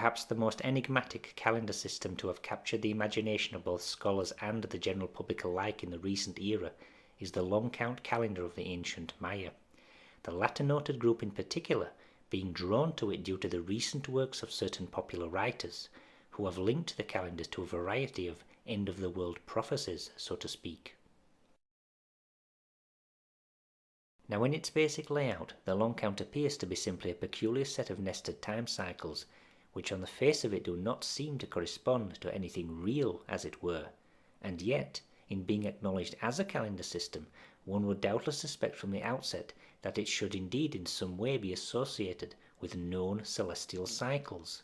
perhaps the most enigmatic calendar system to have captured the imagination of both scholars and the general public alike in the recent era is the long count calendar of the ancient Maya, the latter noted group in particular being drawn to it due to the recent works of certain popular writers who have linked the calendar to a variety of end-of-the-world prophecies, so to speak. Now, in its basic layout, the long count appears to be simply a peculiar set of nested time cycles, which on the face of it do not seem to correspond to anything real, as it were, and yet, in being acknowledged as a calendar system, one would doubtless suspect from the outset that it should indeed in some way be associated with known celestial cycles.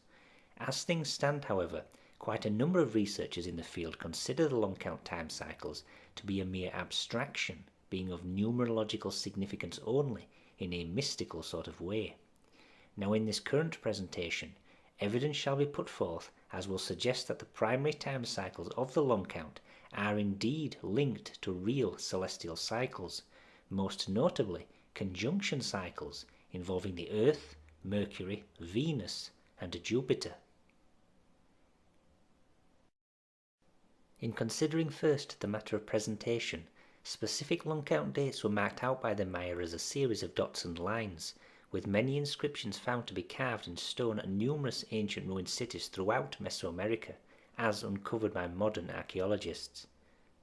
As things stand, however, quite a number of researchers in the field consider the long count time cycles to be a mere abstraction, being of numerological significance only in a mystical sort of way. Now, in this current presentation, evidence shall be put forth as will suggest that the primary time cycles of the long count are indeed linked to real celestial cycles, most notably conjunction cycles involving the Earth, Mercury, Venus, and Jupiter. In considering first the matter of presentation, specific long count dates were marked out by the Maya as a series of dots and lines, with many inscriptions found to be carved in stone at numerous ancient ruined cities throughout Mesoamerica, as uncovered by modern archaeologists.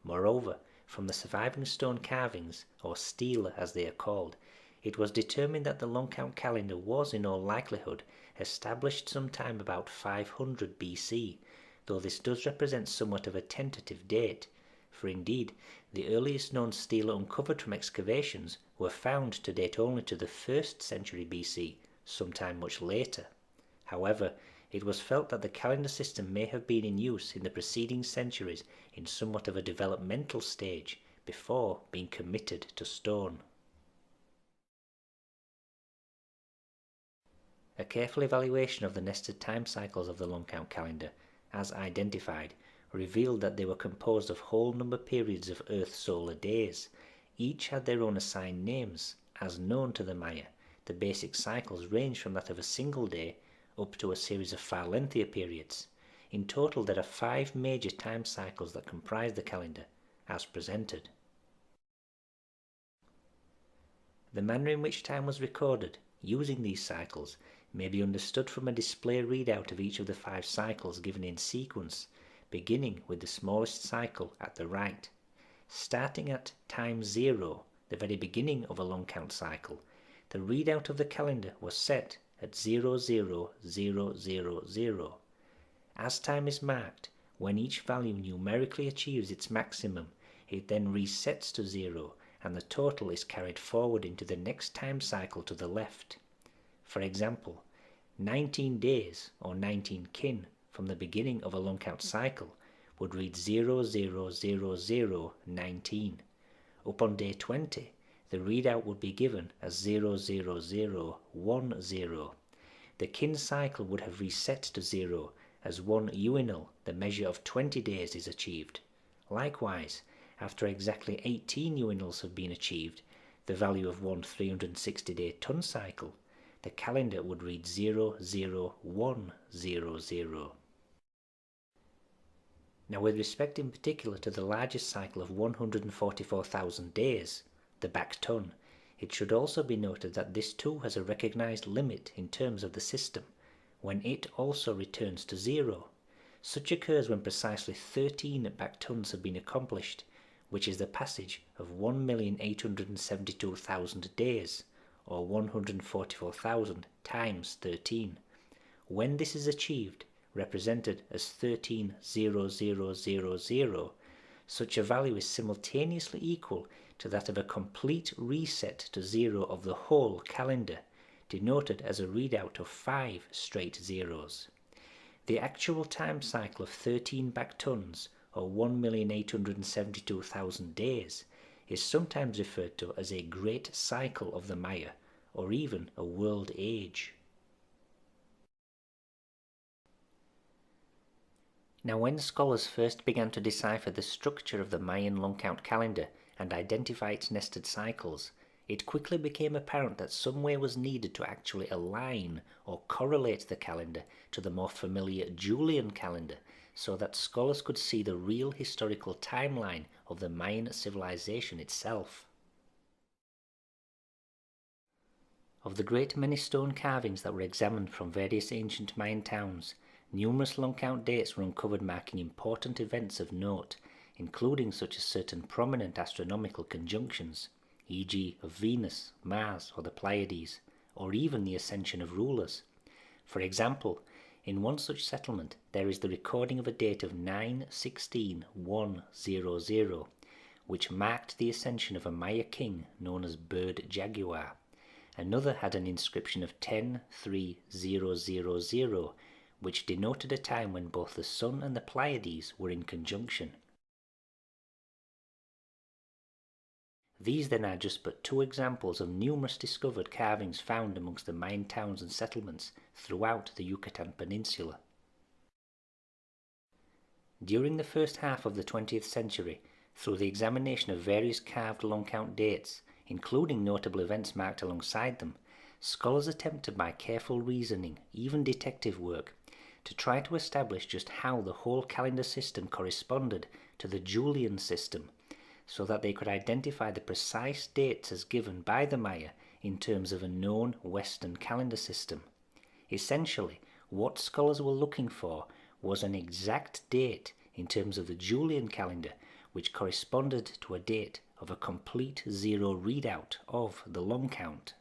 Moreover, from the surviving stone carvings, or stela as they are called, it was determined that the long count calendar was in all likelihood established sometime about 500 BC, though this does represent somewhat of a tentative date, for indeed the earliest known stela uncovered from excavations were found to date only to the 1st century BC, sometime much later. However, it was felt that the calendar system may have been in use in the preceding centuries in somewhat of a developmental stage before being committed to stone. A careful evaluation of the nested time cycles of the long count calendar, as identified, revealed that they were composed of whole number periods of Earth solar days. Each had their own assigned names. As known to the Maya, the basic cycles range from that of a single day up to a series of far lengthier periods. In total, there are 5 major time cycles that comprise the calendar, as presented. The manner in which time was recorded, using these cycles, may be understood from a display readout of each of the 5 cycles given in sequence, beginning with the smallest cycle at the right. Starting at time 0, the very beginning of a long count cycle, the readout of the calendar was set at 00000. As time is marked, when each value numerically achieves its maximum, it then resets to 0, and the total is carried forward into the next time cycle to the left. For example, 19 days or 19 kin from the beginning of a long count cycle would read 000019. Up on day 20, the readout would be given as 00010. The kin cycle would have reset to 0 as 1 uinal, the measure of 20 days, is achieved. Likewise, after exactly 18 uinals have been achieved, the value of 1 360-day ton cycle, the calendar would read 00100. Now, with respect in particular to the largest cycle of 144,000 days, the back ton, it should also be noted that this too has a recognized limit in terms of the system, when it also returns to 0. Such occurs when precisely 13 back tons have been accomplished, which is the passage of 1,872,000 days, or 144,000 times 13. When this is achieved, represented as 13,0000, such a value is simultaneously equal to that of a complete reset to 0 of the whole calendar, denoted as a readout of 5 straight zeros. The actual time cycle of 13 back tons, or 1,872,000 days, is sometimes referred to as a great cycle of the Maya, or even a world age. Now, when scholars first began to decipher the structure of the Mayan long count calendar and identify its nested cycles, it quickly became apparent that some way was needed to actually align or correlate the calendar to the more familiar Julian calendar, so that scholars could see the real historical timeline of the Mayan civilization itself. Of the great many stone carvings that were examined from various ancient Mayan towns, numerous long count dates were uncovered marking important events of note, including such as certain prominent astronomical conjunctions, e.g. of Venus, Mars, or the Pleiades, or even the ascension of rulers. For example, in one such settlement there is the recording of a date of 9/16/100, which marked the ascension of a Maya king known as Bird Jaguar. Another had an inscription of 10/3000, which denoted a time when both the Sun and the Pleiades were in conjunction. These then are just but two examples of numerous discovered carvings found amongst the Mayan towns and settlements throughout the Yucatan Peninsula. During the first half of the 20th century, through the examination of various carved long count dates, including notable events marked alongside them, scholars attempted by careful reasoning, even detective work, to try to establish just how the whole calendar system corresponded to the Julian system, so that they could identify the precise dates as given by the Maya in terms of a known Western calendar system. Essentially, what scholars were looking for was an exact date in terms of the Julian calendar which corresponded to a date of a complete zero readout of the long count.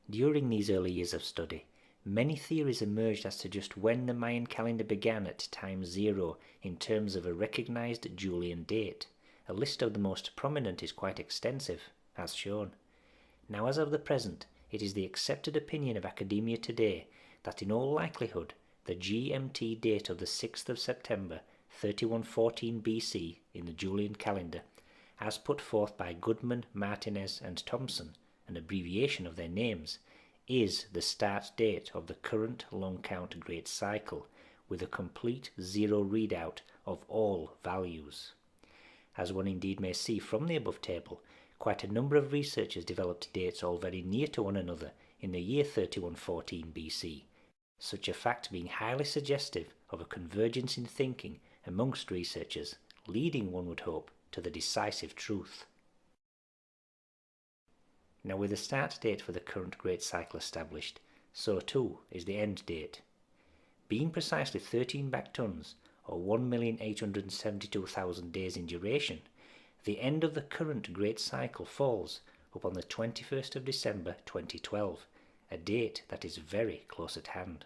During these early years of study, many theories emerged as to just when the Mayan calendar began at time zero in terms of a recognized Julian date. A list of the most prominent is quite extensive, as shown. Now, as of the present, it is the accepted opinion of academia today that in all likelihood the GMT date of the 6th of September 3114 BC in the Julian calendar, as put forth by Goodman, Martinez and Thomson, an abbreviation of their names, is the start date of the current long count great cycle, with a complete zero readout of all values. As one indeed may see from the above table, quite a number of researchers developed dates all very near to one another in the year 3114 BC, such a fact being highly suggestive of a convergence in thinking amongst researchers, leading, one would hope, to the decisive truth. Now, with the start date for the current great cycle established, so too is the end date. Being precisely 13 baktons, or 1,872,000 days in duration, the end of the current great cycle falls upon the 21st of December 2012, a date that is very close at hand.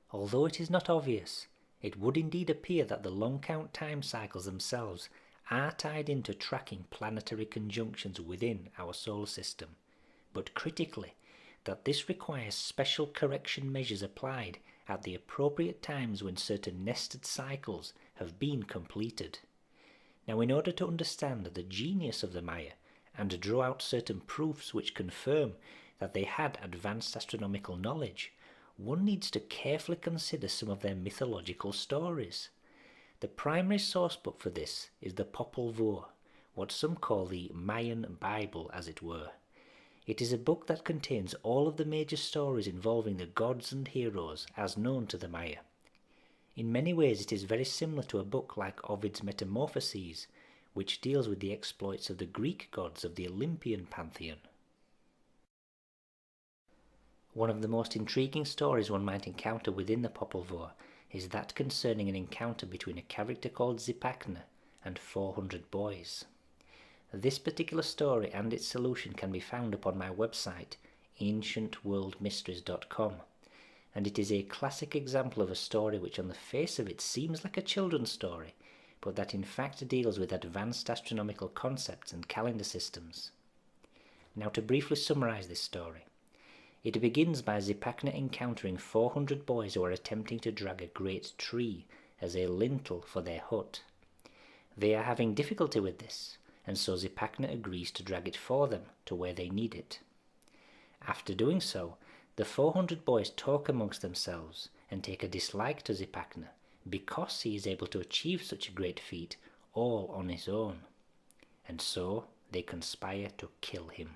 Although it is not obvious, it would indeed appear that the long count time cycles themselves are tied into tracking planetary conjunctions within our solar system, but critically, that this requires special correction measures applied at the appropriate times when certain nested cycles have been completed. Now, in order to understand the genius of the Maya and draw out certain proofs which confirm that they had advanced astronomical knowledge, one needs to carefully consider some of their mythological stories. The primary sourcebook for this is the Popol Vuh, what some call the Mayan Bible, as it were. It is a book that contains all of the major stories involving the gods and heroes as known to the Maya. In many ways it is very similar to a book like Ovid's Metamorphoses, which deals with the exploits of the Greek gods of the Olympian pantheon. One of the most intriguing stories one might encounter within the Popol Vuh is that concerning an encounter between a character called Zipacna and 400 boys. This particular story and its solution can be found upon my website, ancientworldmysteries.com, and it is a classic example of a story which on the face of it seems like a children's story, but that in fact deals with advanced astronomical concepts and calendar systems. Now, to briefly summarize this story. It begins by Zipacna encountering 400 boys who are attempting to drag a great tree as a lintel for their hut. They are having difficulty with this, and so Zipacna agrees to drag it for them to where they need it. After doing so, the 400 boys talk amongst themselves and take a dislike to Zipacna because he is able to achieve such a great feat all on his own. And so they conspire to kill him.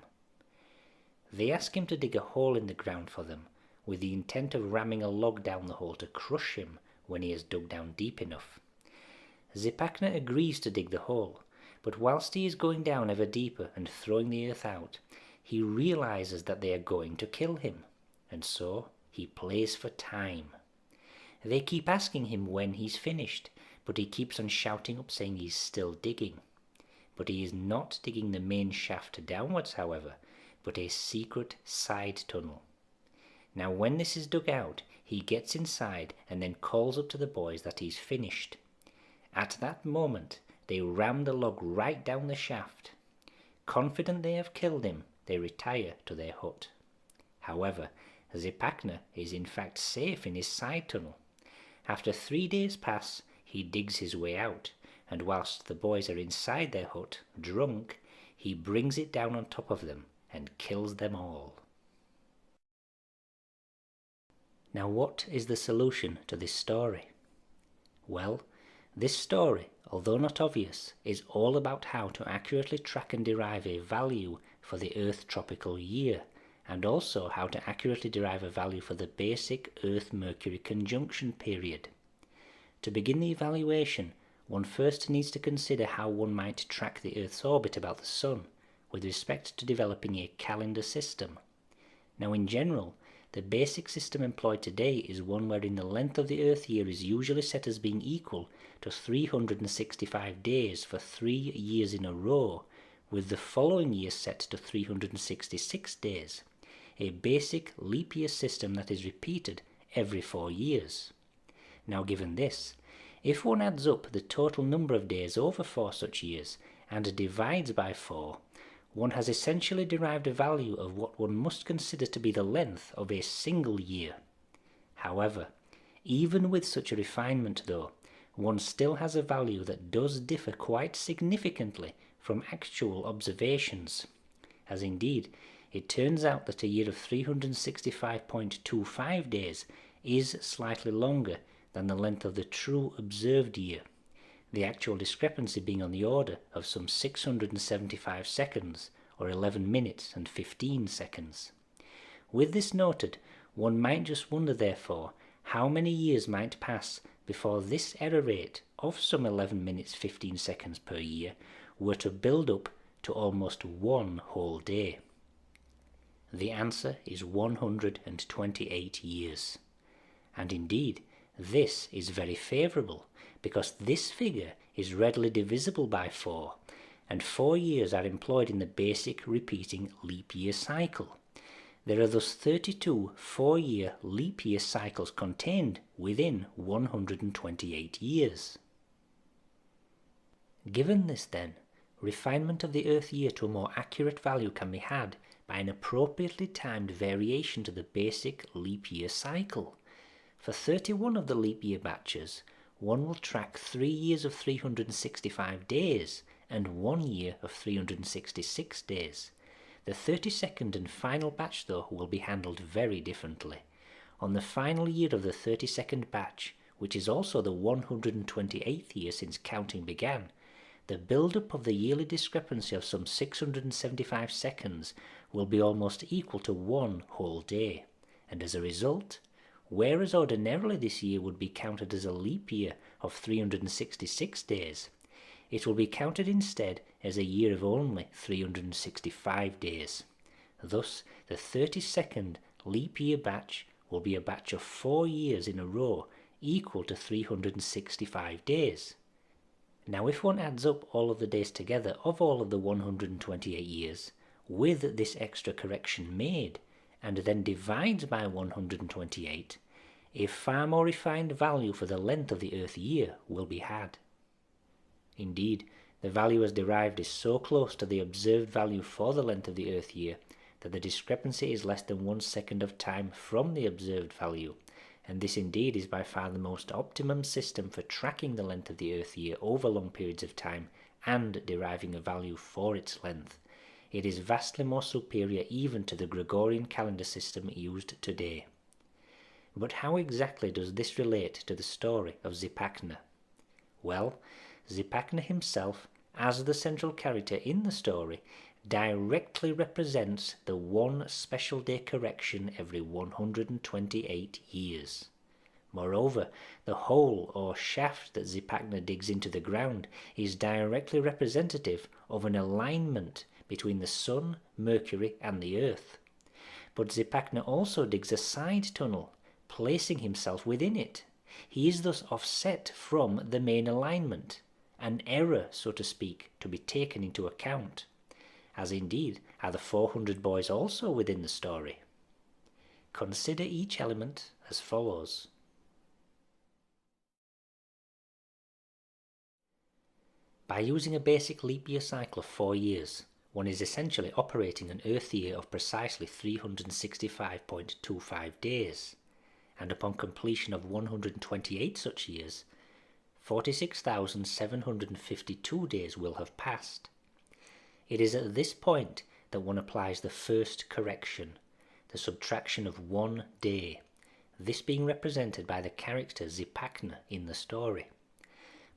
They ask him to dig a hole in the ground for them, with the intent of ramming a log down the hole to crush him when he has dug down deep enough. Zipacna agrees to dig the hole, but whilst he is going down ever deeper and throwing the earth out, he realizes that they are going to kill him, and so he plays for time. They keep asking him when he's finished, but he keeps on shouting up saying he's still digging. But he is not digging the main shaft downwards, however, but a secret side tunnel. Now when this is dug out, he gets inside and then calls up to the boys that he's finished. At that moment, they ram the log right down the shaft. Confident they have killed him, they retire to their hut. However, Zipacna is in fact safe in his side tunnel. After 3 days pass, he digs his way out, and whilst the boys are inside their hut, drunk, he brings it down on top of them and kills them all. Now what is the solution to this story? Well, this story, although not obvious, is all about how to accurately track and derive a value for the Earth tropical year, and also how to accurately derive a value for the basic Earth-Mercury conjunction period. To begin the evaluation, one first needs to consider how one might track the Earth's orbit about the Sun with respect to developing a calendar system. Now in general, the basic system employed today is one wherein the length of the Earth year is usually set as being equal to 365 days for 3 years in a row, with the following year set to 366 days, a basic leap year system that is repeated every 4 years. Now given this, if one adds up the total number of days over 4 such years and divides by 4, one has essentially derived a value of what one must consider to be the length of a single year. However, even with such a refinement though, one still has a value that does differ quite significantly from actual observations, as indeed it turns out that a year of 365.25 days is slightly longer than the length of the true observed year, the actual discrepancy being on the order of some 675 seconds, or 11 minutes and 15 seconds. With this noted, one might just wonder therefore how many years might pass before this error rate of some 11 minutes 15 seconds per year were to build up to almost 1 whole day. The answer is 128 years. And indeed, this is very favourable, because this figure is readily divisible by 4, and 4 years are employed in the basic repeating leap year cycle. There are thus 32 4-year leap year cycles contained within 128 years. Given this then, refinement of the Earth year to a more accurate value can be had by an appropriately timed variation to the basic leap year cycle. For 31 of the leap year batches, one will track 3 years of 365 days and 1 year of 366 days. The 32nd and final batch though will be handled very differently. On the final year of the 32nd batch, which is also the 128th year since counting began, the build-up of the yearly discrepancy of some 675 seconds will be almost equal to 1 whole day, and as a result, whereas ordinarily this year would be counted as a leap year of 366 days, it will be counted instead as a year of only 365 days. Thus, the 32nd leap year batch will be a batch of 4 years in a row equal to 365 days. Now if one adds up all of the days together of all of the 128 years, with this extra correction made, and then divides by 128, a far more refined value for the length of the Earth year will be had. Indeed, the value as derived is so close to the observed value for the length of the Earth year that the discrepancy is less than 1 second of time from the observed value, and this indeed is by far the most optimum system for tracking the length of the Earth year over long periods of time and deriving a value for its length. it is vastly more superior even to the Gregorian calendar system used today. But how exactly does this relate to the story of Zipacna? Well, Zipacna himself, as the central character in the story, directly represents the one special day correction every 128 years. Moreover, the hole or shaft that Zipacna digs into the ground is directly representative of an alignment between the Sun, Mercury, and the Earth. But Zipacna also digs a side tunnel, placing himself within it. He is thus offset from the main alignment, an error, so to speak, to be taken into account, as indeed are the 400 boys also within the story. Consider each element as follows. By using a basic leap year cycle of 4 years, one is essentially operating an Earth year of precisely 365.25 days, and upon completion of 128 such years, 46,752 days will have passed. It is at this point that one applies the first correction, the subtraction of 1 day, this being represented by the character Zipacna in the story.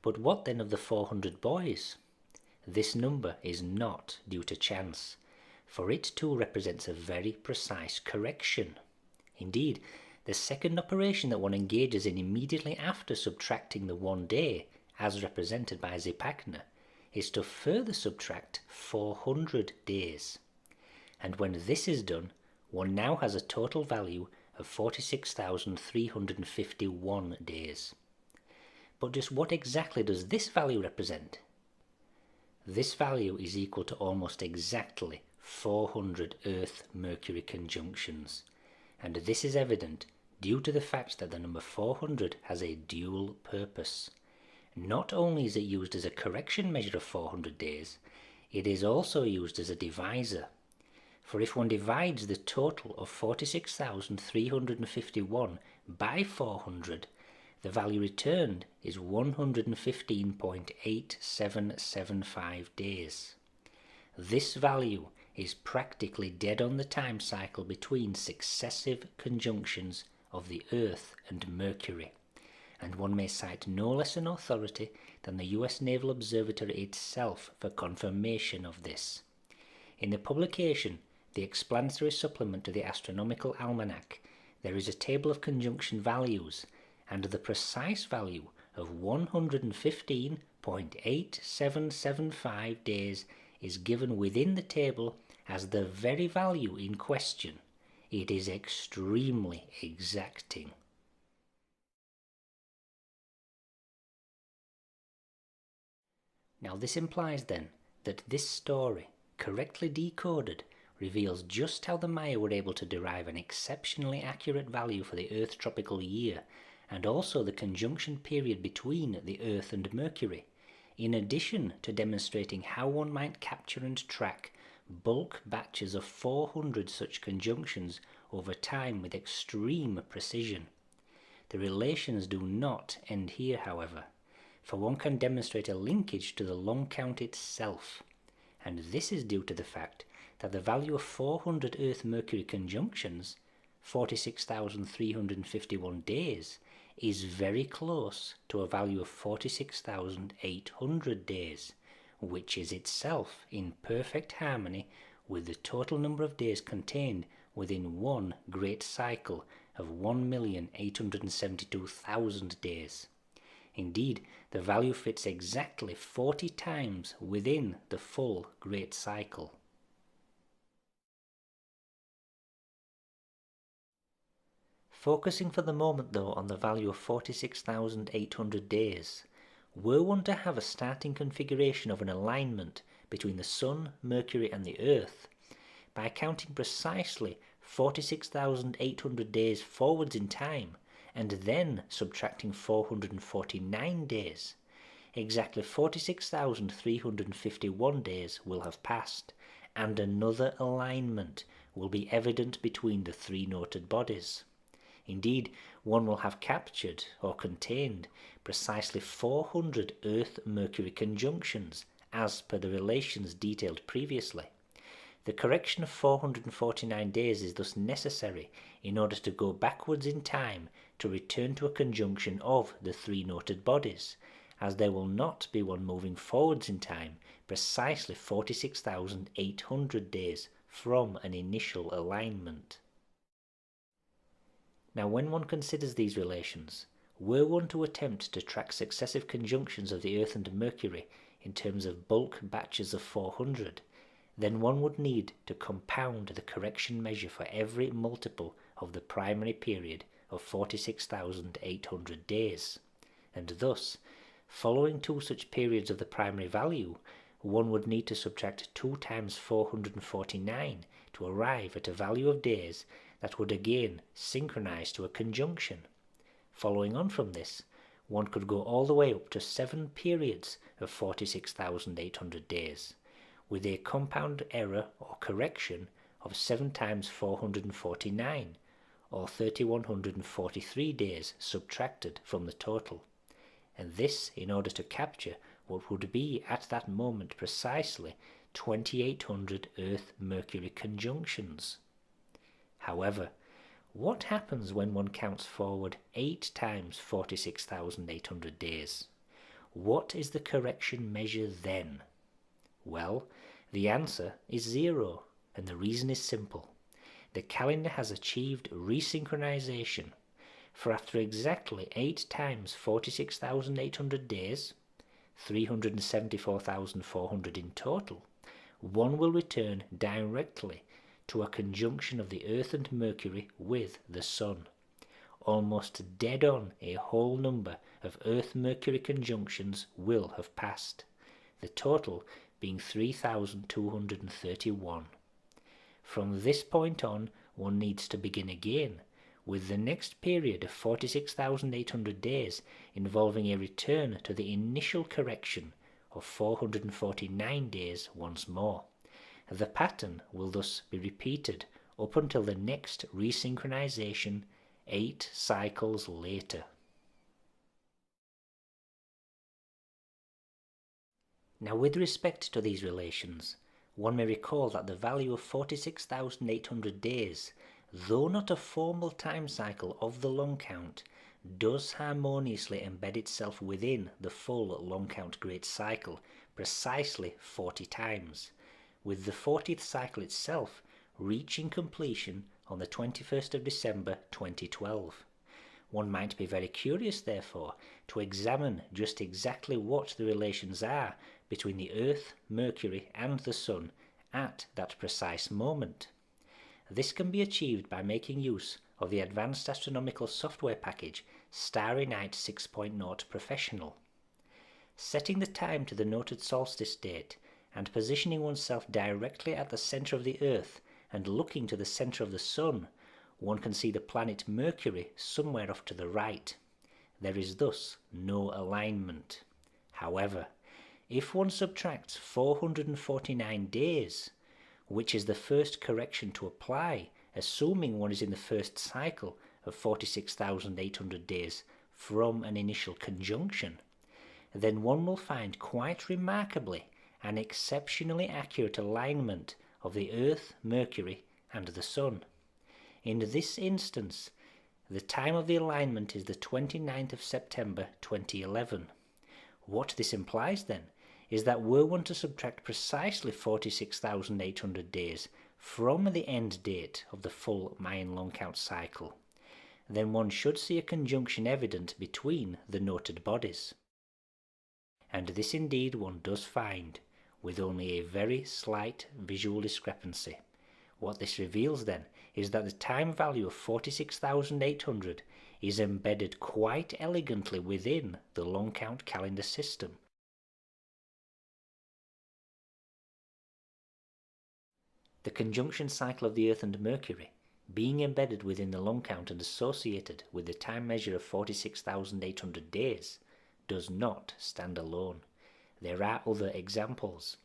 But what then of the 400 boys? This number is not due to chance, for it too represents a very precise correction. Indeed, the second operation that one engages in immediately after subtracting the 1 day, as represented by Zipacna, is to further subtract 400 days. And when this is done, one now has a total value of 46,351 days. But just what exactly does this value represent? This value is equal to almost exactly 400 Earth-Mercury conjunctions, and this is evident due to the fact that the number 400 has a dual purpose. Not only is it used as a correction measure of 400 days, it is also used as a divisor. For if one divides the total of 46,351 by 400, the value returned is 115.8775 days. This value is practically dead on the time cycle between successive conjunctions of the Earth and Mercury, and one may cite no less an authority than the US Naval Observatory itself for confirmation of this. In the publication, the explanatory supplement to the Astronomical Almanac, there is a table of conjunction values, and the precise value of 115.8775 days is given within the table as the very value in question. It is extremely exacting. Now this implies then that this story, correctly decoded, reveals just how the Maya were able to derive an exceptionally accurate value for the Earth tropical year, and also the conjunction period between the Earth and Mercury, in addition to demonstrating how one might capture and track bulk batches of 400 such conjunctions over time with extreme precision. The relations do not end here, however, for one can demonstrate a linkage to the long count itself, and this is due to the fact that the value of 400 Earth-Mercury conjunctions, 46,351 days, is very close to a value of 46,800 days, which is itself in perfect harmony with the total number of days contained within one great cycle of 1,872,000 days. Indeed, the value fits exactly 40 times within the full great cycle. Focusing for the moment though on the value of 46,800 days, were one to have a starting configuration of an alignment between the Sun, Mercury and the Earth, by counting precisely 46,800 days forwards in time and then subtracting 449 days, exactly 46,351 days will have passed, and another alignment will be evident between the three noted bodies. Indeed, one will have captured or contained precisely 400 Earth-Mercury conjunctions, as per the relations detailed previously. The correction of 449 days is thus necessary in order to go backwards in time to return to a conjunction of the three noted bodies, as there will not be one moving forwards in time precisely 46,800 days from an initial alignment. Now, when one considers these relations, were one to attempt to track successive conjunctions of the Earth and Mercury in terms of bulk batches of 400, then one would need to compound the correction measure for every multiple of the primary period of 46,800 days, and thus, following two such periods of the primary value, one would need to subtract 2 times 449 to arrive at a value of days that would again synchronize to a conjunction. Following on from this, one could go all the way up to 7 periods of 46,800 days, with a compound error or correction of 7 times 449, or 3,143 days subtracted from the total, and this in order to capture what would be at that moment precisely 2,800 Earth-Mercury conjunctions. However, what happens when one counts forward 8 times 46,800 days? What is the correction measure then? Well, the answer is 0, and the reason is simple. The calendar has achieved resynchronization, for after exactly 8 times 46,800 days, 374,400 in total, one will return directly to a conjunction of the Earth and Mercury with the Sun. Almost dead on a whole number of Earth-Mercury conjunctions will have passed, the total being 3,231. From this point on, one needs to begin again, with the next period of 46,800 days involving a return to the initial correction of 449 days once more. The pattern will thus be repeated up until the next resynchronization 8 cycles later. Now, with respect to these relations, one may recall that the value of 46,800 days, though not a formal time cycle of the long count, does harmoniously embed itself within the full long count great cycle precisely 40 times, with the 40th cycle itself reaching completion on the 21st of December 2012. One might be very curious, therefore, to examine just exactly what the relations are between the Earth, Mercury and the Sun at that precise moment. This can be achieved by making use of the advanced astronomical software package Starry Night 6.0 Professional. Setting the time to the noted solstice date and positioning oneself directly at the center of the Earth and looking to the center of the Sun, one can see the planet Mercury somewhere off to the right. There is thus no alignment. However, if one subtracts 449 days, which is the first correction to apply, assuming one is in the first cycle of 46,800 days from an initial conjunction, then one will find quite remarkably an exceptionally accurate alignment of the Earth, Mercury, and the Sun. In this instance, the time of the alignment is the 29th of September 2011. What this implies then is that were one to subtract precisely 46,800 days from the end date of the full Mayan long count cycle, then one should see a conjunction evident between the noted bodies. And this indeed one does find, with only a very slight visual discrepancy. What this reveals then is that the time value of 46,800 is embedded quite elegantly within the long count calendar system. The conjunction cycle of the Earth and Mercury, being embedded within the long count and associated with the time measure of 46,800 days, does not stand alone. There are other examples,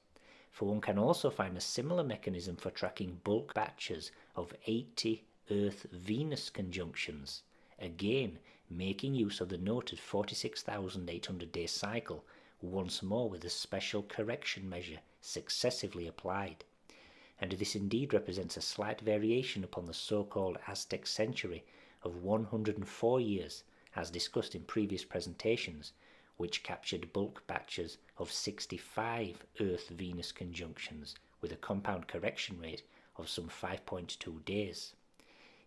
for one can also find a similar mechanism for tracking bulk batches of 80 Earth-Venus conjunctions, again making use of the noted 46,800 day cycle, once more with a special correction measure successively applied. and this indeed represents a slight variation upon the so-called Aztec century of 104 years, as discussed in previous presentations, which captured bulk batches of 65 Earth-Venus conjunctions with a compound correction rate of some 5.2 days.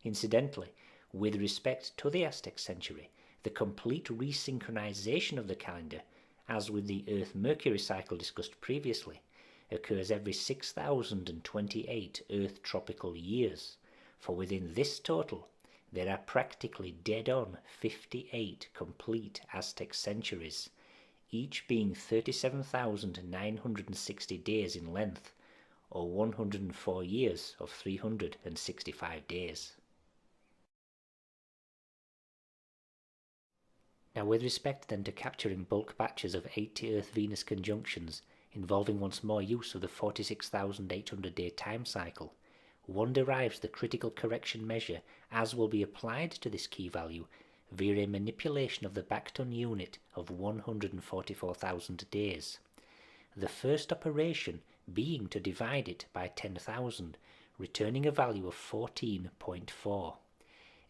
Incidentally, with respect to the Aztec century, the complete resynchronization of the calendar, as with the Earth-Mercury cycle discussed previously, occurs every 6,028 Earth tropical years, for within this total there are practically dead-on 58 complete Aztec centuries, each being 37,960 days in length, or 104 years of 365 days. Now with respect then to capturing bulk batches of 80 Earth-Venus conjunctions, involving once more use of the 46,800 day time cycle, one derives the critical correction measure as will be applied to this key value via a manipulation of the Bacton unit of 144,000 days. The first operation being to divide it by 10,000, returning a value of 14.4.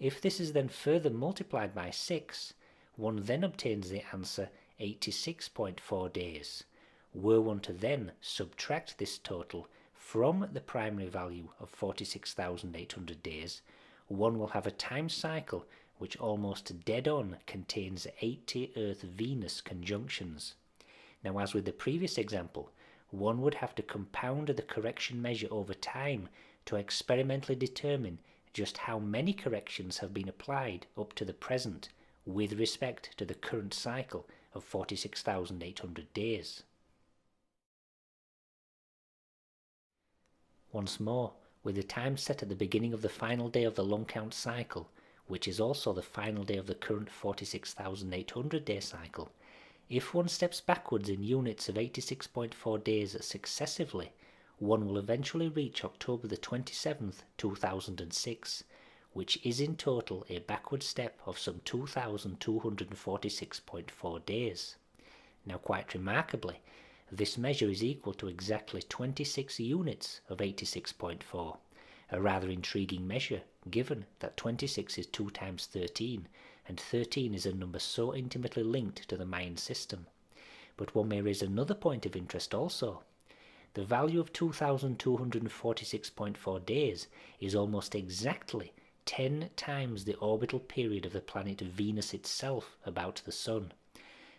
If this is then further multiplied by 6, one then obtains the answer 86.4 days. Were one to then subtract this total from the primary value of 46,800 days, one will have a time cycle which almost dead-on contains 80 Earth-Venus conjunctions. Now, as with the previous example, one would have to compound the correction measure over time to experimentally determine just how many corrections have been applied up to the present with respect to the current cycle of 46,800 days. Once more, with the time set at the beginning of the final day of the long count cycle, which is also the final day of the current 46,800 day cycle, if one steps backwards in units of 86.4 days successively, one will eventually reach October the 27th, 2006, which is in total a backward step of some 2,246.4 days. Now, quite remarkably, this measure is equal to exactly 26 units of 86.4, a rather intriguing measure given that 26 is 2 times 13, and 13 is a number so intimately linked to the Mayan system. But one may raise another point of interest also. The value of 2,246.4 days is almost exactly 10 times the orbital period of the planet Venus itself about the Sun.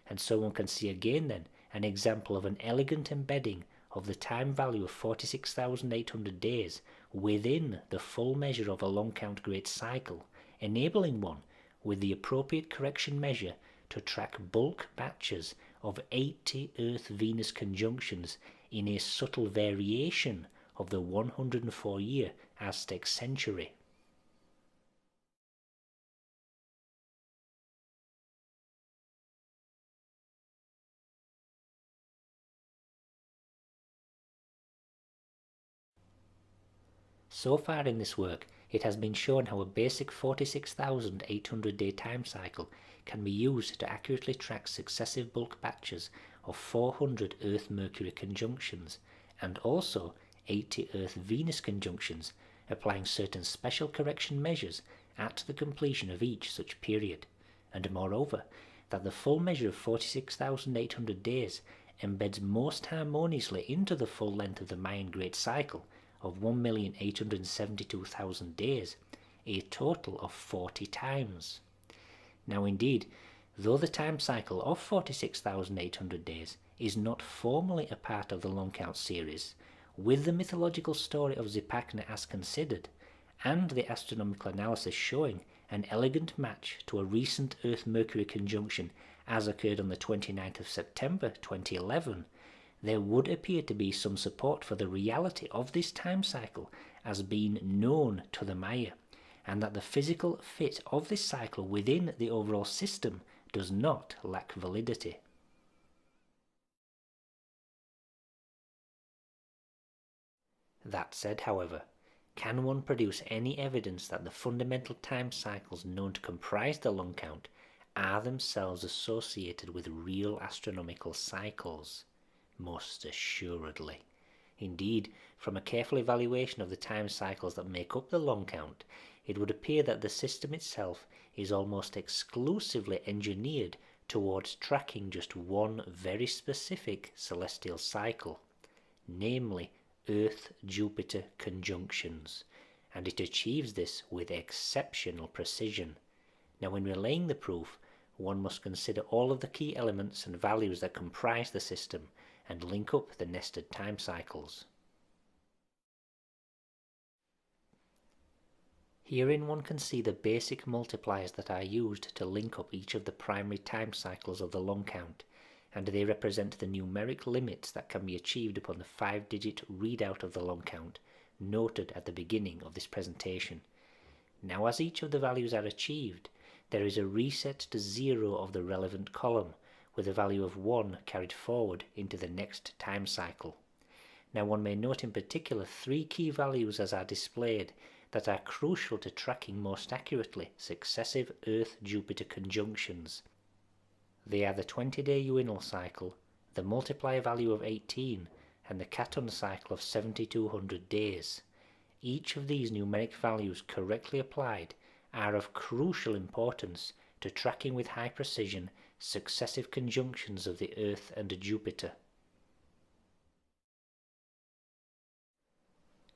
And so one can see again then an example of an elegant embedding of the time value of 46,800 days within the full measure of a long count great cycle, enabling one, with the appropriate correction measure, to track bulk batches of 80 Earth-Venus conjunctions in a subtle variation of the 104-year Aztec century. So far in this work, it has been shown how a basic 46,800 day time cycle can be used to accurately track successive bulk batches of 400 Earth-Mercury conjunctions and also 80 Earth-Venus conjunctions, applying certain special correction measures at the completion of each such period, and moreover, that the full measure of 46,800 days embeds most harmoniously into the full length of the Mayan Great Cycle of 1,872,000 days, a total of 40 times. Now indeed, though the time cycle of 46,800 days is not formally a part of the long count series, with the mythological story of Zipacna as considered, and the astronomical analysis showing an elegant match to a recent Earth-Mercury conjunction as occurred on the 29th of September 2011, there would appear to be some support for the reality of this time cycle as being known to the Maya, and that the physical fit of this cycle within the overall system does not lack validity. That said, however, can one produce any evidence that the fundamental time cycles known to comprise the long count are themselves associated with real astronomical cycles? Most assuredly. Indeed, from a careful evaluation of the time cycles that make up the long count, it would appear that the system itself is almost exclusively engineered towards tracking just one very specific celestial cycle, namely Earth-Jupiter conjunctions, and it achieves this with exceptional precision. Now, when relaying the proof, one must consider all of the key elements and values that comprise the system and link up the nested time cycles. Herein one can see the basic multipliers that are used to link up each of the primary time cycles of the long count, and they represent the numeric limits that can be achieved upon the 5-digit readout of the long count noted at the beginning of this presentation. Now, as each of the values are achieved, there is a reset to 0 of the relevant column, with a value of 1 carried forward into the next time cycle. Now, one may note in particular 3 key values as are displayed that are crucial to tracking most accurately successive Earth-Jupiter conjunctions. They are the 20-day uinal cycle, the multiplier value of 18, and the Caton cycle of 7200 days. Each of these numeric values correctly applied are of crucial importance to tracking with high precision successive conjunctions of the Earth and Jupiter.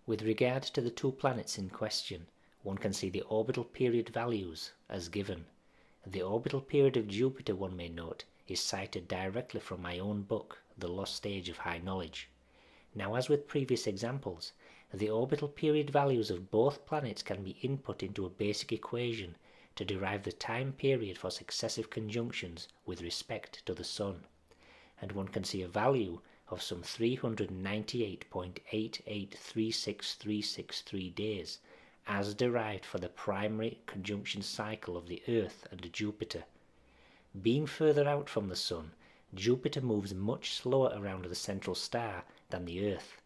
With regard to the 2 planets in question, one can see the orbital period values as given. The orbital period of Jupiter, one may note, is cited directly from my own book, The Lost Age of High Knowledge. Now, as with previous examples, the orbital period values of both planets can be input into a basic equation to derive the time period for successive conjunctions with respect to the Sun, and one can see a value of some 398.8836363 days as derived for the primary conjunction cycle of the Earth and Jupiter. Being further out from the Sun, Jupiter moves much slower around the central star than the Earth,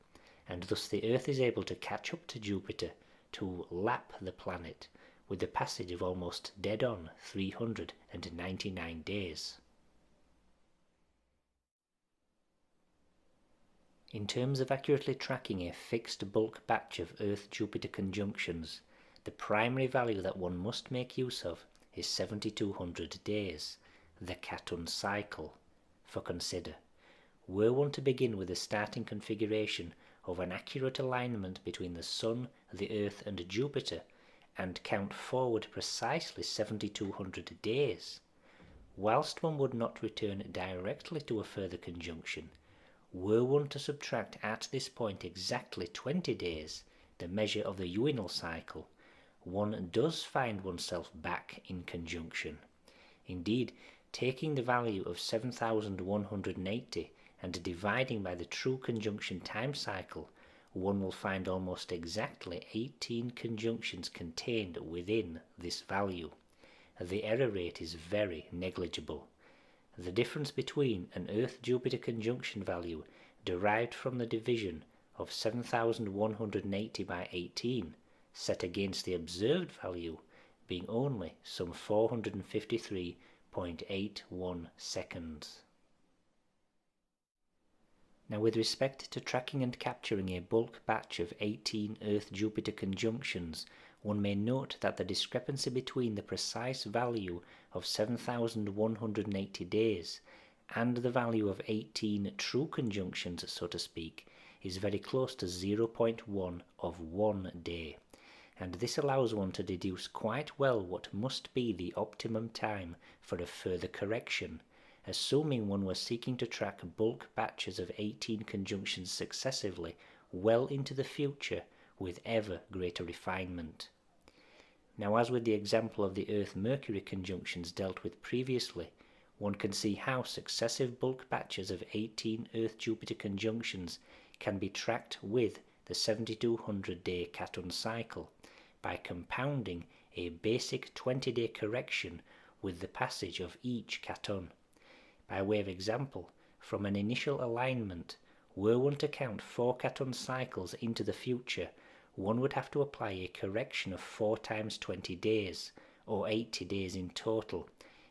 and thus the Earth is able to catch up to Jupiter to lap the planet with the passage of almost dead-on 399 days. In terms of accurately tracking a fixed bulk batch of Earth-Jupiter conjunctions, the primary value that one must make use of is 7200 days, the Caton cycle. For consider, were one to begin with a starting configuration of an accurate alignment between the Sun, the Earth and Jupiter, and count forward precisely 7200 days, whilst one would not return directly to a further conjunction, were one to subtract at this point exactly 20 days, the measure of the uinal cycle, one does find oneself back in conjunction. Indeed, taking the value of 7180 and dividing by the true conjunction time cycle, one will find almost exactly 18 conjunctions contained within this value. The error rate is very negligible. The difference between an Earth-Jupiter conjunction value derived from the division of 7180 by 18 set against the observed value being only some 453.81 seconds. Now, with respect to tracking and capturing a bulk batch of 18 Earth-Jupiter conjunctions, one may note that the discrepancy between the precise value of 7180 days and the value of 18 true conjunctions, so to speak, is very close to 0.1 of 1 day, and this allows one to deduce quite well what must be the optimum time for a further correction, assuming one were seeking to track bulk batches of 18 conjunctions successively well into the future with ever greater refinement. Now, as with the example of the Earth-Mercury conjunctions dealt with previously, one can see how successive bulk batches of 18 Earth-Jupiter conjunctions can be tracked with the 7200-day Caton cycle by compounding a basic 20-day correction with the passage of each Caton. By way of example, from an initial alignment, were one to count 4 Caton cycles into the future, one would have to apply a correction of 4 times 20 days, or 80 days in total,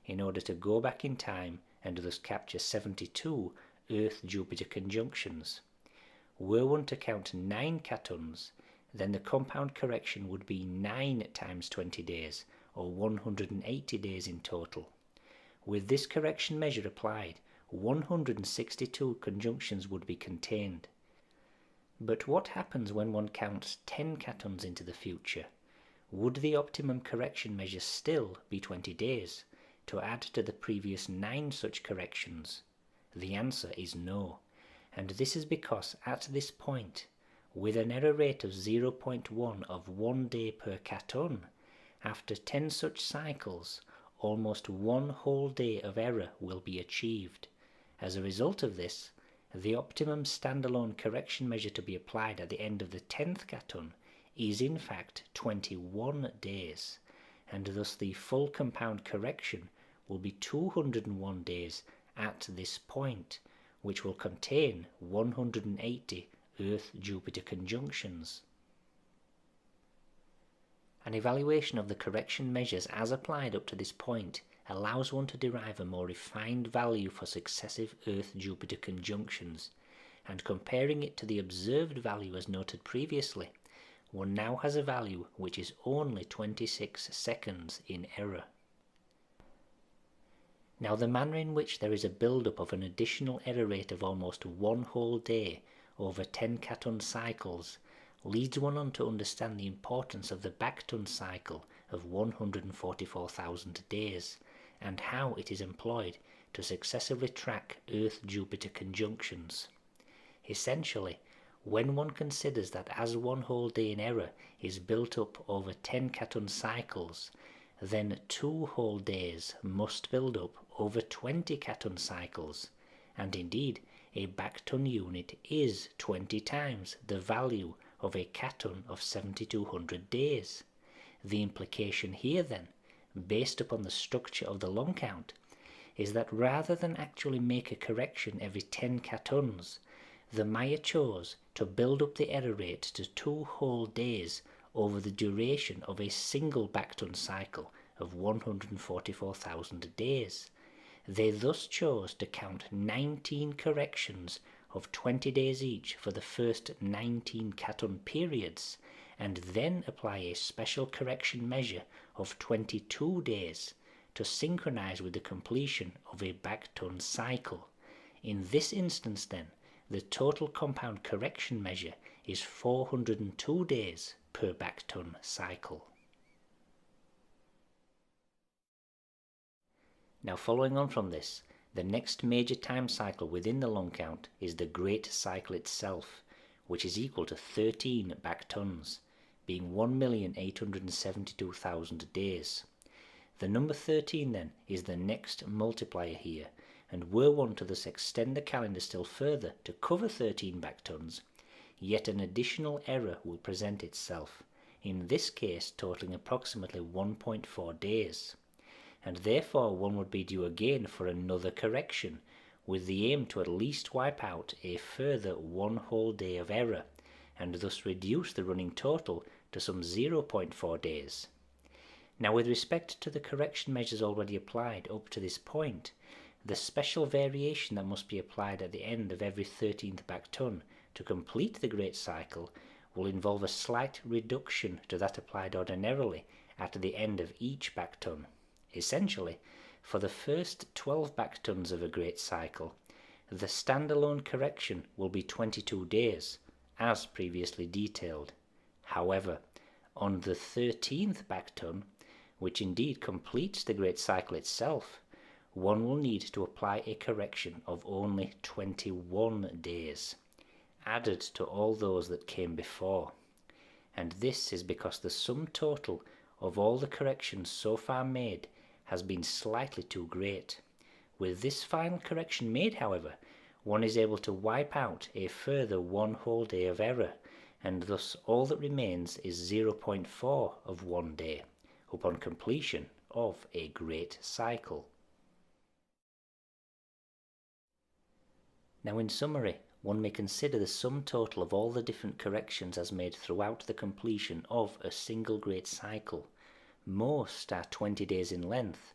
in order to go back in time and thus capture 72 Earth-Jupiter conjunctions. Were one to count 9 catons, then the compound correction would be 9 times 20 days, or 180 days in total. With this correction measure applied, 162 conjunctions would be contained. But what happens when one counts 10 catons into the future? Would the optimum correction measure still be 20 days, to add to the previous 9 such corrections? The answer is no, and this is because at this point, with an error rate of 0.1 of 1 day per caton, after 10 such cycles, almost 1 whole day of error will be achieved. As a result of this, the optimum standalone correction measure to be applied at the end of the 10th caton is in fact 21 days, and thus the full compound correction will be 201 days at this point, which will contain 180 Earth-Jupiter conjunctions. An evaluation of the correction measures as applied up to this point allows one to derive a more refined value for successive Earth-Jupiter conjunctions, and comparing it to the observed value as noted previously, one now has a value which is only 26 seconds in error. Now the manner in which there is a build-up of an additional error rate of almost 1 whole day over 10 caton cycles leads one on to understand the importance of the Bacton cycle of 144,000 days, and how it is employed to successively track Earth-Jupiter conjunctions. Essentially, when one considers that as 1 whole day in error is built up over 10 caton cycles, then 2 whole days must build up over 20 caton cycles, and indeed a Bacton unit is 20 times the value of a caton of 7200 days. The implication here then, based upon the structure of the long count, is that rather than actually make a correction every 10 catons, the Maya chose to build up the error rate to 2 whole days over the duration of a single Bacton cycle of 144,000 days. They thus chose to count 19 corrections of 20 days each for the first 19 caton periods, and then apply a special correction measure of 22 days to synchronize with the completion of a Bacton cycle. In this instance then, the total compound correction measure is 402 days per Bacton cycle. Now following on from this, the next major time cycle within the long count is the Great Cycle itself, which is equal to 13 Bactons, being 1,872,000 days. The number 13 then is the next multiplier here, and were one to thus extend the calendar still further to cover 13 Bactons, yet an additional error will present itself, in this case totaling approximately 1.4 days. And therefore one would be due again for another correction, with the aim to at least wipe out a further 1 whole day of error, and thus reduce the running total to some 0.4 days. Now with respect to the correction measures already applied up to this point, the special variation that must be applied at the end of every 13th Bacton to complete the Great Cycle will involve a slight reduction to that applied ordinarily at the end of each Bacton. Essentially, for the first 12 Bactons of a Great Cycle, the standalone correction will be 22 days, as previously detailed. However, on the 13th Bacton, which indeed completes the Great Cycle itself, one will need to apply a correction of only 21 days, added to all those that came before. And this is because the sum total of all the corrections so far made has been slightly too great. With this final correction made, however, one is able to wipe out a further 1 whole day of error, and thus all that remains is 0.4 of 1 day upon completion of a Great Cycle. Now in summary, one may consider the sum total of all the different corrections as made throughout the completion of a single Great Cycle. Most are 20 days in length,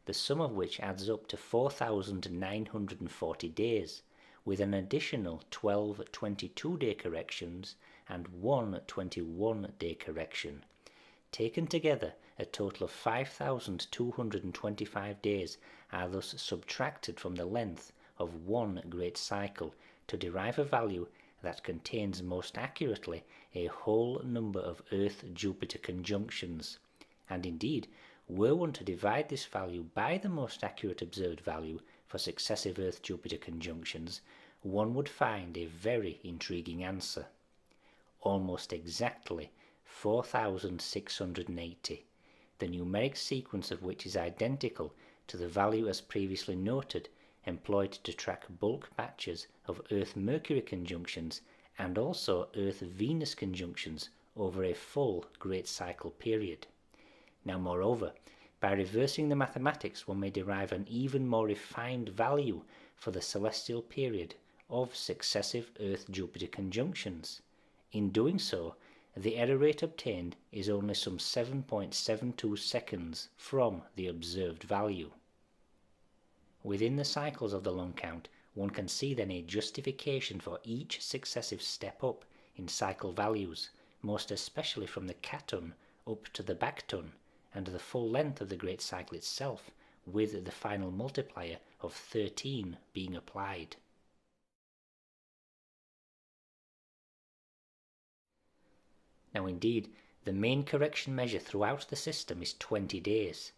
the sum of which adds up to 4,940 days, with an additional 12 22-day corrections and 1 21-day correction. Taken together, a total of 5,225 days are thus subtracted from the length of one great cycle to derive a value that contains most accurately a whole number of Earth-Jupiter conjunctions. And indeed, were one to divide this value by the most accurate observed value for successive Earth-Jupiter conjunctions, one would find a very intriguing answer. Almost exactly 4,680, the numeric sequence of which is identical to the value as previously noted, employed to track bulk batches of Earth-Mercury conjunctions and also Earth-Venus conjunctions over a full great cycle period. Now moreover, by reversing the mathematics one may derive an even more refined value for the celestial period of successive Earth-Jupiter conjunctions. In doing so, the error rate obtained is only some 7.72 seconds from the observed value. Within the cycles of the long count, one can see then a justification for each successive step up in cycle values, most especially from the caton up to the bacton, and the full length of the great cycle itself, with the final multiplier of 13 being applied. Now indeed, the main correction measure throughout the system is 20 days,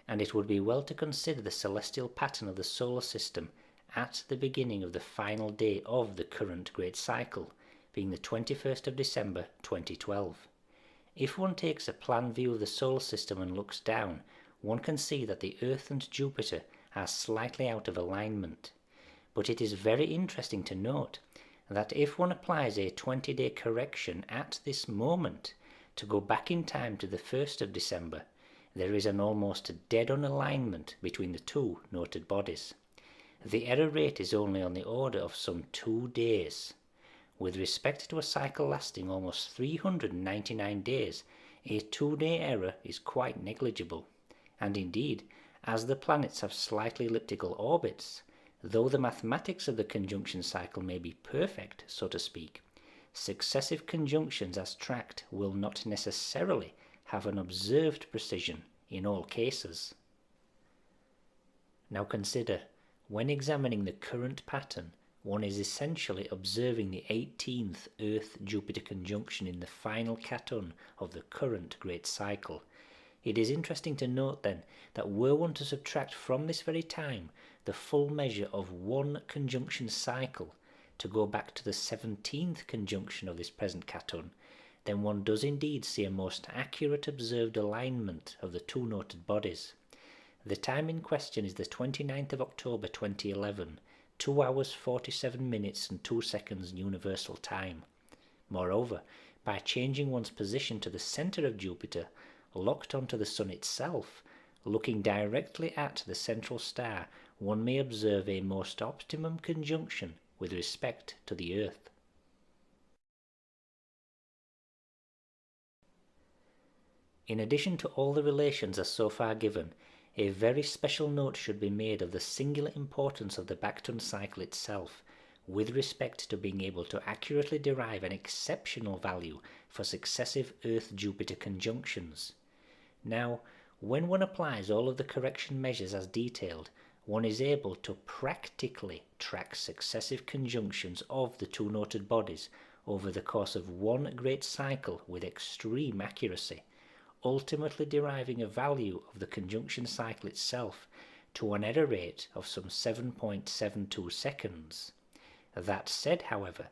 and it would be well to consider the celestial pattern of the solar system at the beginning of the final day of the current great cycle, being the 21st of December 2012. If one takes a plan view of the solar system and looks down, one can see that the Earth and Jupiter are slightly out of alignment. But it is very interesting to note that if one applies a 20-day correction at this moment to go back in time to the 1st of December, there is an almost dead-on alignment between the two noted bodies. The error rate is only on the order of some 2 days. With respect to a cycle lasting almost 399 days, a 2-day error is quite negligible. And indeed, as the planets have slightly elliptical orbits, though the mathematics of the conjunction cycle may be perfect, so to speak, successive conjunctions as tracked will not necessarily have an observed precision in all cases. Now consider, when examining the current pattern, one is essentially observing the 18th Earth-Jupiter conjunction in the final caton of the current great cycle. It is interesting to note then that were one to subtract from this very time the full measure of one conjunction cycle to go back to the 17th conjunction of this present caton, then one does indeed see a most accurate observed alignment of the two noted bodies. The time in question is the 29th of October 2011, 2 hours 47 minutes and 2 seconds universal time. Moreover, by changing one's position to the centre of Jupiter, locked onto the Sun itself, looking directly at the central star, one may observe a most optimum conjunction with respect to the Earth. In addition to all the relations as so far given, a very special note should be made of the singular importance of the bacton cycle itself, with respect to being able to accurately derive an exceptional value for successive Earth-Jupiter conjunctions. Now, when one applies all of the correction measures as detailed, one is able to practically track successive conjunctions of the two noted bodies over the course of one great cycle with extreme accuracy, ultimately deriving a value of the conjunction cycle itself to an error rate of some 7.72 seconds. That said, however,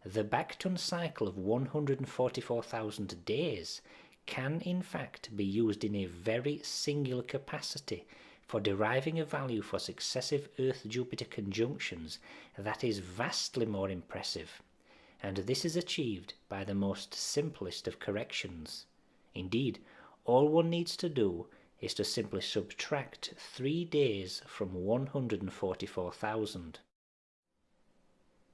the bacton cycle of 144,000 days can in fact be used in a very singular capacity for deriving a value for successive Earth-Jupiter conjunctions that is vastly more impressive, and this is achieved by the most simplest of corrections. Indeed, all one needs to do is to simply subtract 3 days from 144,000.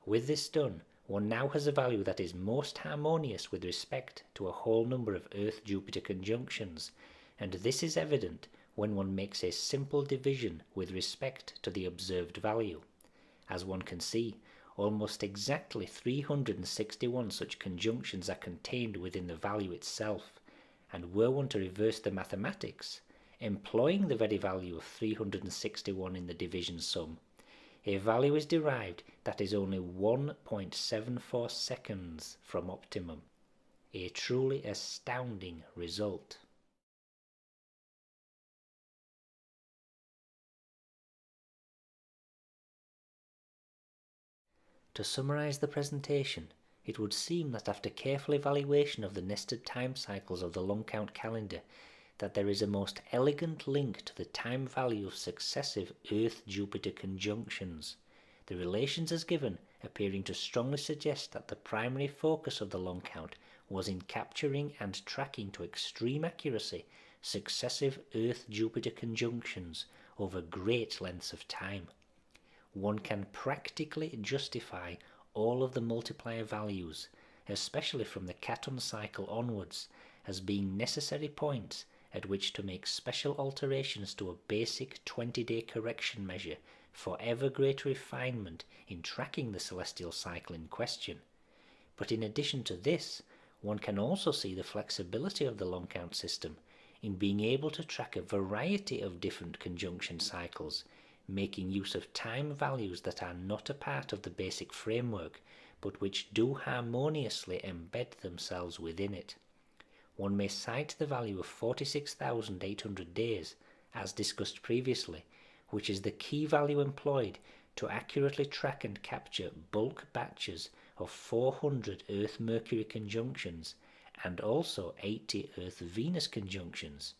With this done, one now has a value that is most harmonious with respect to a whole number of Earth-Jupiter conjunctions, and this is evident when one makes a simple division with respect to the observed value. As one can see, almost exactly 361 such conjunctions are contained within the value itself, and were one to reverse the mathematics, employing the very value of 361 in the division sum, a value is derived that is only 1.74 seconds from optimum, a truly astounding result. To summarize the presentation, it would seem that after careful evaluation of the nested time cycles of the long count calendar, that there is a most elegant link to the time value of successive Earth-Jupiter conjunctions, the relations as given appearing to strongly suggest that the primary focus of the long count was in capturing and tracking to extreme accuracy successive Earth-Jupiter conjunctions over great lengths of time. One can practically justify all of the multiplier values, especially from the Caton cycle onwards, as being necessary points at which to make special alterations to a basic 20-day correction measure for ever greater refinement in tracking the celestial cycle in question. But in addition to this, one can also see the flexibility of the long count system in being able to track a variety of different conjunction cycles, making use of time values that are not a part of the basic framework, but which do harmoniously embed themselves within it. One may cite the value of 46,800 days, as discussed previously, which is the key value employed to accurately track and capture bulk batches of 400 Earth-Mercury conjunctions and also 80 Earth-Venus conjunctions.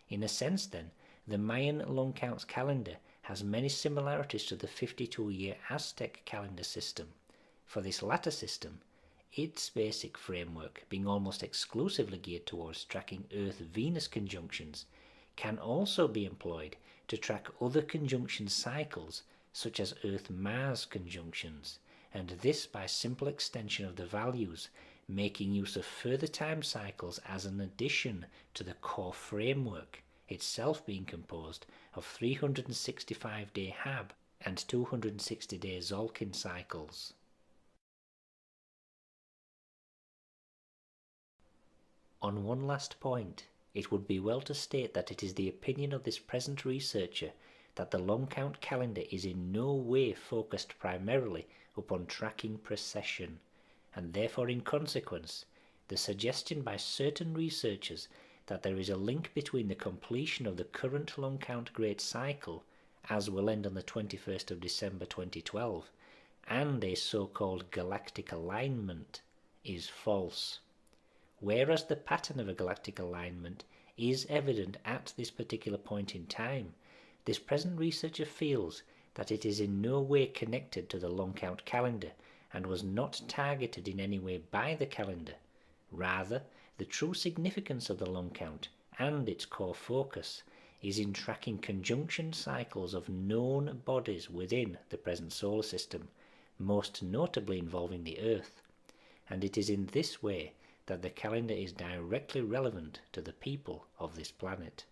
In a sense, then, the Mayan long count calendar has many similarities to the 52-year Aztec calendar system. For this latter system, its basic framework, being almost exclusively geared towards tracking Earth-Venus conjunctions, can also be employed to track other conjunction cycles such as Earth-Mars conjunctions, and this by simple extension of the values, making use of further time cycles as an addition to the core framework, itself being composed of 365-day Hab and 260-day Zolkin cycles. On one last point, it would be well to state that it is the opinion of this present researcher that the long count calendar is in no way focused primarily upon tracking precession, and therefore in consequence, the suggestion by certain researchers that there is a link between the completion of the current long count great cycle, as will end on the 21st of December 2012, and a so-called galactic alignment, is false. Whereas the pattern of a galactic alignment is evident at this particular point in time, this present researcher feels that it is in no way connected to the long count calendar and was not targeted in any way by the calendar. Rather, the true significance of the long count and its core focus is in tracking conjunction cycles of known bodies within the present solar system, most notably involving the Earth, and it is in this way that the calendar is directly relevant to the people of this planet.